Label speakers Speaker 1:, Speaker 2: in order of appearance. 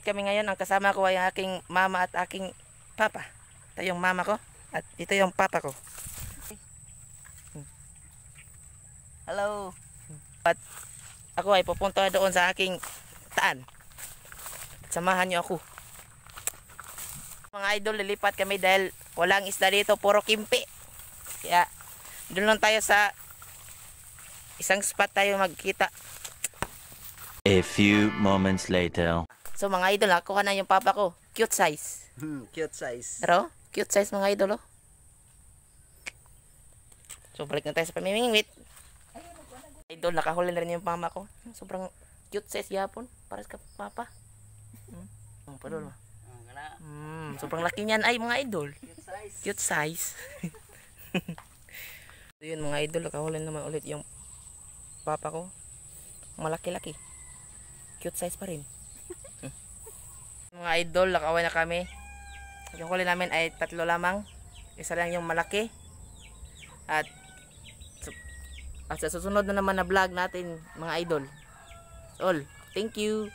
Speaker 1: kami ngayon. Ang kasama ko ay ang aking mama at aking papa. Ito yung mama ko at ito yung papa ko. Hello. At ako ay pupunta doon sa aking taan. Samahan niyo ako. Mga idol, lilipat kami dahil walang isda dito, puro kimpi. Kaya doon lang tayo sa isang spot tayo magkita.
Speaker 2: A few moments later.
Speaker 1: So mga idol, nakuha na yung papa ko. Cute size.
Speaker 3: Cute size.
Speaker 1: Pero, cute size mga idol, oh. So balik na tayo sa pamimingwit. Idol, nakahuli na rin yung mama ko. Sobrang cute size yapon. Para sa papa. Padol. Sobrang laki niyan ay mga idol. Cute size. So yun mga idol, nakahuli naman ulit yung papa ko. Malaki-laki. Cute size pa rin. Mga idol, nakaway na kami. Yung huli namin ay 3 lamang. Isa lang yung malaki. At sa susunod na naman na vlog natin mga idol. All. Thank you.